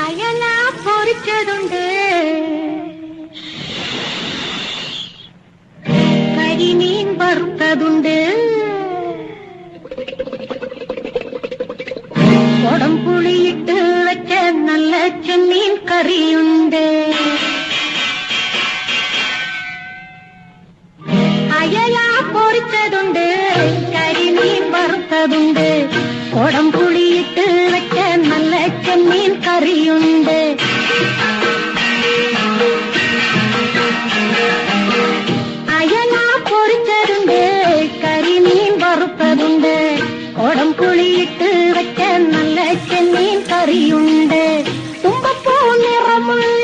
അയല പൊരിച്ചതുണ്ട്, കരിമീൻ വറുത്തതുണ്ട്, കൊടംപുളിയിട്ട് വെച്ച നല്ല ചെമ്മീൻ കറിയുണ്ട്. അയല പൊരിച്ചതുണ്ട്, കരിമീൻ വറുത്തതുണ്ട്, കൊടംപുളിയിട്ട് വെച്ച നല്ല ചെമ്മീൻ കറിയുണ്ട്. അയല പൊരിച്ചതുണ്ട്, കരിമീൻ വറുത്തതുണ്ട്, കൊടംപുളിയിട്ട് വെച്ച നല്ല ചെമ്മീൻ കറിയുണ്ട്. തുമ്പപ്പൂ നിറമുള്ള